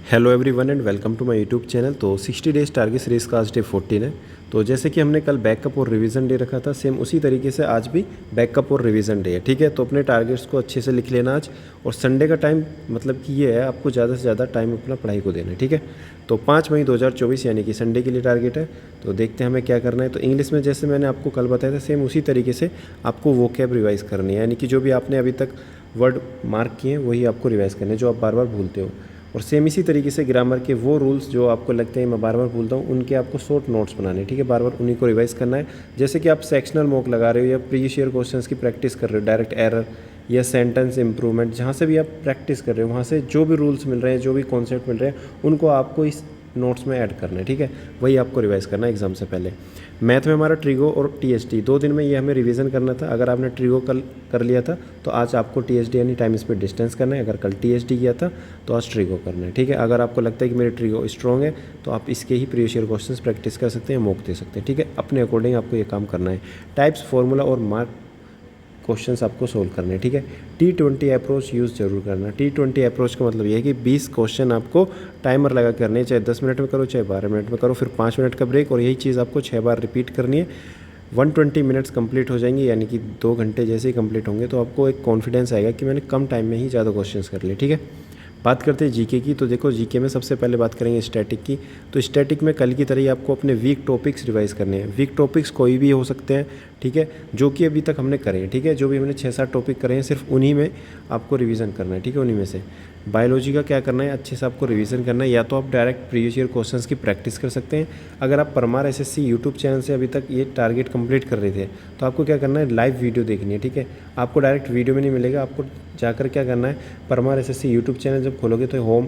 Hello everyone and welcome to my YouTube channel. तो 60 days target series का आज day 14 है। तो जैसे कि हमने कल बैकअप और रिवीजन डे रखा था, सेम उसी तरीके से आज भी बैकअप और रिवीजन डे है। ठीक है, तो अपने टारगेट्स को अच्छे से लिख लेना आज। और संडे का टाइम मतलब कि ये है, आपको ज़्यादा से ज़्यादा टाइम अपना पढ़ाई को देना है। ठीक है, तो 5 मई 2024 यानी कि संडे के लिए टारगेट है। तो देखते हैं हमें क्या करना है। तो इंग्लिश में जैसे मैंने आपको कल बताया था, सेम उसी तरीके से आपको वोकैब रिवाइज़ करनी है, यानी कि जो भी आपने अभी तक वर्ड मार्क किए हैं वही आपको रिवाइज़ करने हैं जो आप बार बार भूलते हो। और सेम इसी तरीके से ग्रामर के वो रूल्स जो आपको लगते हैं मैं बार बार भूलता हूँ, उनके आपको शॉर्ट नोट्स बनाने हैं। ठीक है, बार बार उन्हीं को रिवाइज करना है। जैसे कि आप सेक्शनल मॉक लगा रहे हो या प्रीवियस ईयर क्वेश्चंस की प्रैक्टिस कर रहे हो, डायरेक्ट एरर या सेंटेंस इंप्रूवमेंट, जहाँ से भी आप प्रैक्टिस कर रहे हो वहाँ से जो भी रूल्स मिल रहे हैं, जो भी कॉन्सेप्ट मिल रहे हैं, उनको आपको इस नोट्स में ऐड करना है। ठीक है, वही आपको रिवाइज करना है एग्जाम से पहले। मैथ में हमारा ट्रिगो और टीएसटी 2 दिन में ये हमें रिवीजन करना था। अगर आपने ट्रिगो कल कर लिया था तो आज आपको टीएसटी यानी टाइम स्पीड डिस्टेंस करना है। अगर कल टीएसटी किया था तो आज ट्रिगो करना है। ठीक है, अगर आपको लगता है कि मेरे ट्रिगो स्ट्रॉन्ग है तो आप इसके ही प्रीवियस ईयर क्वेश्चंस प्रैक्टिस कर सकते हैं, मॉक दे सकते हैं। ठीक है, अपने अकॉर्डिंग आपको ये काम करना है। टाइप्स, फॉर्मूला और मार्क क्वेश्चंस आपको सोल्व करने हैं। ठीक है, T20 अप्रोच यूज़ जरूर करना। T20 अप्रोच का मतलब ये है कि 20 क्वेश्चन आपको टाइमर लगा करने हैं, चाहे 10 मिनट में करो, चाहे 12 मिनट में करो, फिर 5 मिनट का ब्रेक, और यही चीज़ आपको 6 बार रिपीट करनी है। 120 मिनट्स कंप्लीट हो जाएंगे, यानी कि 2 घंटे जैसे ही कंप्लीट होंगे तो आपको एक कॉन्फिडेंस आएगा कि मैंने कम टाइम में ही ज़्यादा क्वेश्चंस कर लिए। ठीक है, बात करते हैं जीके की। तो देखो, जीके में सबसे पहले बात करेंगे स्टैटिक की। तो स्टैटिक में कल की तरह ही आपको अपने वीक टॉपिक्स रिवाइज करने हैं। वीक टॉपिक्स कोई भी हो सकते हैं, ठीक है, जो कि अभी तक हमने करे हैं। ठीक है, जो भी हमने 6-7 टॉपिक करे हैं, सिर्फ उन्हीं में आपको रिवीजन करना है। ठीक है, उन्हीं में से बायोलॉजी का क्या करना है, अच्छे से आपको रिवीजन करना है। या तो आप डायरेक्ट प्रीवियस ईयर क्वेश्चंस की प्रैक्टिस कर सकते हैं। अगर आप परमार एसएससी यूट्यूब चैनल से अभी तक ये टारगेट कंप्लीट कर रहे थे तो आपको क्या करना है, लाइव वीडियो देखनी है। ठीक है, आपको डायरेक्ट वीडियो में नहीं मिलेगा, आपको जाकर क्या करना है, परमार एसएससी यूट्यूब चैनल जब खोलोगे तो होम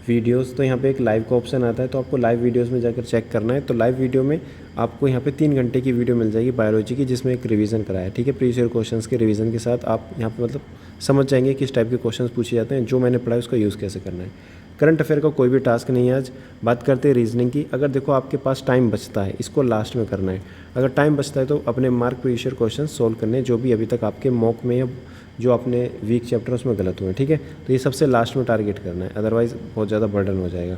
वीडियोस, तो यहाँ पे एक लाइव का ऑप्शन आता है, तो आपको लाइव वीडियोस में जाकर चेक करना है। तो लाइव वीडियो में आपको यहाँ पे 3 घंटे की वीडियो मिल जाएगी बायोलॉजी की, जिसमें एक रिवीजन कराया है। ठीक है, प्रीवियस ईयर क्वेश्चंस के रिवीजन के साथ आप यहाँ पे मतलब समझ जाएंगे किस टाइप के क्वेश्चंस पूछे जाते हैं, जो मैंने पढ़ा है उसका यूज़ कैसे करना है। करंट अफेयर का कोई भी टास्क नहीं है आज। बात करते हैं रीजनिंग की। अगर देखो आपके पास टाइम बचता है, इसको लास्ट में करना है। अगर टाइम बचता है तो अपने mark previous year question solve करने हैं, जो भी अभी तक आपके मॉक में या जो आपने वीक चैप्टर उसमें गलत हुए। ठीक है, तो ये सबसे लास्ट में टारगेट करना है, अदरवाइज़ बहुत ज़्यादा बर्डन हो जाएगा।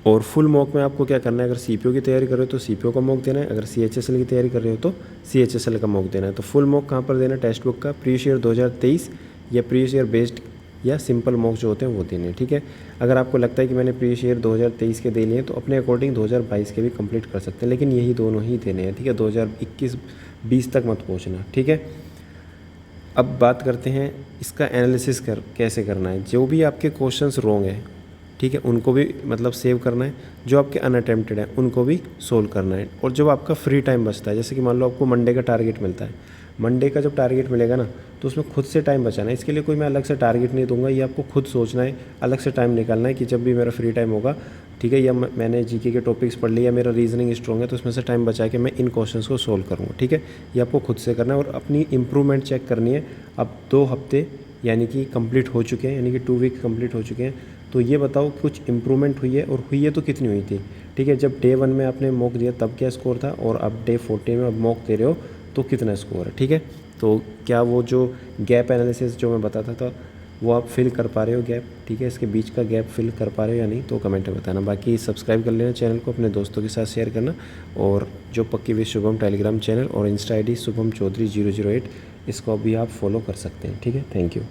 और फुल मॉक में आपको क्या करना है, अगर सीपीओ की तैयारी कर रहे हो तो सीपीओ का मॉक देना है, अगर सीएचएसएल की तैयारी कर रहे हो तो सीएचएसएल का मॉक देना है। तो फुल मॉक कहाँ पर देना है, टेक्स्ट बुक का प्रीवियस ईयर 2023 या प्रीवियस ईयर बेस्ड या सिंपल मॉक जो होते हैं वो देने हैं। ठीक है, अगर आपको लगता है कि मैंने प्रीवियस ईयर 2023 के दे लिए तो अपने अकॉर्डिंग 2022 के भी कंप्लीट कर सकते हैं, लेकिन यही दोनों ही देने हैं। ठीक है, 2021-20 तक मत पहुँचना। ठीक है, अब बात करते हैं इसका एनालिसिस कैसे करना है। जो भी आपके क्वेश्चंस रॉन्ग है, ठीक है, उनको भी मतलब सेव करना है। जो आपके अनअटेम्प्टेड हैं उनको भी सोल्व करना है। और जब आपका फ्री टाइम बचता है, जैसे कि मान लो आपको मंडे का टारगेट मिलता है, मंडे का जब टारगेट मिलेगा ना तो उसमें खुद से टाइम बचाना है। इसके लिए कोई मैं अलग से टारगेट नहीं दूंगा, ये आपको खुद सोचना है, अलग से टाइम निकालना है कि जब भी मेरा फ्री टाइम होगा, ठीक है, या मैंने जीके के टॉपिक्स पढ़ लिए या मेरा रीजनिंग स्ट्रॉन्ग है तो उसमें से टाइम बचा के मैं इन क्वेश्चंस को सोल्व करूँगा। ठीक है, ये आपको खुद से करना है और अपनी इंप्रूवमेंट चेक करनी है। अब 2 हफ्ते यानी कि कंप्लीट हो चुके हैं, यानी कि 2 वीक कंप्लीट हो चुके हैं। तो ये बताओ कुछ इंप्रूवमेंट हुई है, और हुई है तो कितनी हुई थी। ठीक है, जब डे 1 में आपने मॉक दिया तब क्या स्कोर था, और अब डे 14 में अब मॉक दे रहे हो तो कितना स्कोर है। ठीक है, तो क्या वो जो गैप एनालिसिस जो मैं बताता था वो आप फिल कर पा रहे हो गैप, ठीक है, इसके बीच का गैप फिल कर पा रहे हो या नहीं, तो कमेंट में बताना। बाकी सब्सक्राइब कर लेना चैनल को, अपने दोस्तों के साथ शेयर करना। और जो पक्की विद शुभम टेलीग्राम चैनल और इंस्टा ID शुभम चौधरी 008, इसको भी आप फॉलो कर सकते हैं। ठीक है, थैंक यू।